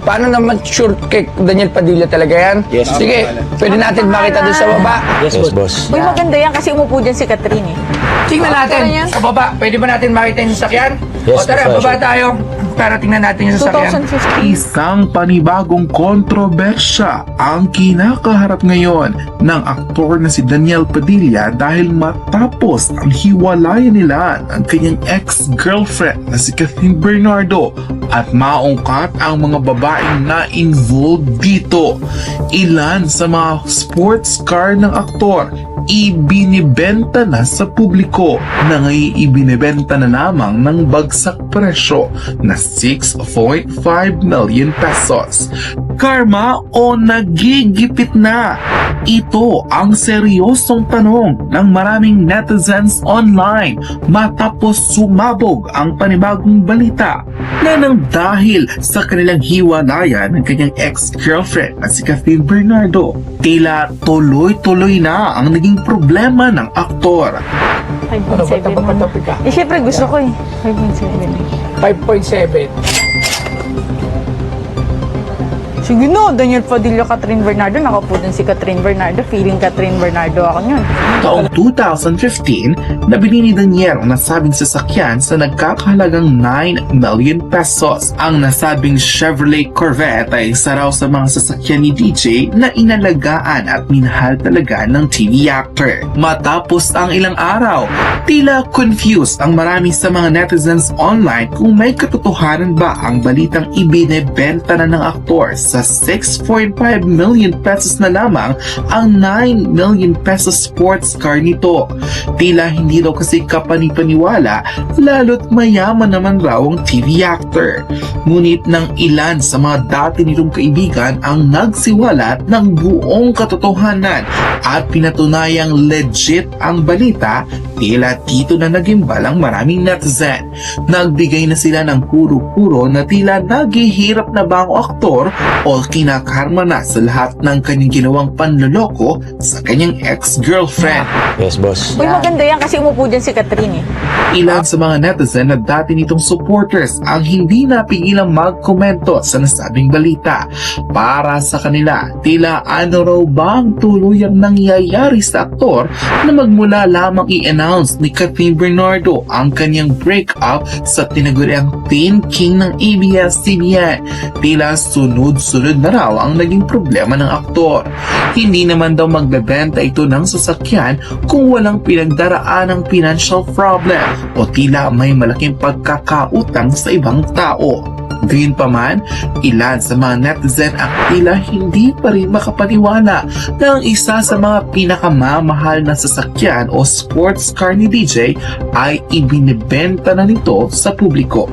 Paano naman sure kay Daniel Padilla talaga yan? Yes. Sige, pwede natin makita doon sa baba. Yes, boss. Uy, maganda yan kasi umupo dyan si Cathryn eh. Tingnan natin sa baba. Pwede ba natin makita yung sasakyan? Yes, O tara, boss. baba tayo para tingnan natin yung sasakyan. 2015. Isang panibagong kontrobersya ang kinakaharap ngayon ng aktor na si Daniel Padilla dahil matapos ang hiwalayan nila ng kanyang ex-girlfriend na si Cathryn Bernardo at maungkat ang mga babaeng na involved dito. Ilan sa mga sports car ng aktor ibinibenta na sa publiko na ngayon ibinibenta na lamang ng bagsak presyo na 6.5 million pesos. Karma o nagigipit na? Ito ang seryosong tanong ng maraming netizens online matapos sumabog ang panibagong balita na nang dahil sa kanilang hiwalayan ng kanyang ex-girlfriend na si Cathryn Bernardo. Tila tuloy-tuloy na ang naging problema ng aktor. 5.7 naman. Eh, syempre gusto ko eh. 5.7. 5.7. Sige no, Daniel Padilla, Cathryn Bernardo. Nakapo dun si Cathryn Bernardo. Feeling Cathryn Bernardo ako yun. Taong 2015, nabili ni Daniel ang nasabing sasakyan sa nagkakahalagang 9 million pesos. Ang nasabing Chevrolet Corvette ay isa raw sa mga sasakyan ni DJ na inalagaan at minahal talaga ng TV actor. Matapos ang ilang araw, tila confused ang marami sa mga netizens online kung may katotohanan ba ang balitang ibinebenta na ng aktor sa 6.5 million pesos na lamang ang 9 million pesos sports car nito. Tila hindi daw kasi kapanipaniwala lalo't mayaman naman raw ang TV actor. Ngunit ng ilan sa mga dati nitong kaibigan ang nagsiwalat ng buong katotohanan at pinatunayang legit ang balita, tila dito na nagimbal ang maraming netizen. Nagbigay na sila ng puro-puro na tila naghihirap na ba ang aktor o kinakarma na sa lahat ng kanyang ginawang panloloko sa kanyang ex-girlfriend. Yes, boss. Uy, maganda yan kasi umupo dyan si Cathryn eh. Ilan sa mga netizen na dati nitong supporters ang hindi napigilang magkomento sa nasabing balita. Para sa kanila, tila ano raw bang tuluyang nangyayari sa aktor na magmula lamang i-announce ni Cathryn Bernardo ang kanyang breakup sa tinaguriang Teen King ng ABS-CBN. Tila sunod-sunod na raw ang naging problema ng aktor. Hindi naman daw magbebenta ito ng sasakyan kung walang pinagdaraan ng financial problem o tila may malaking pagkakautang sa ibang tao. Gayunpaman, ilan sa mga netizen ang tila hindi pa rin makapaniwala na ang isa sa mga pinakamamahal na sasakyan o sports car ni DJ ay ibinibenta na nito sa publiko.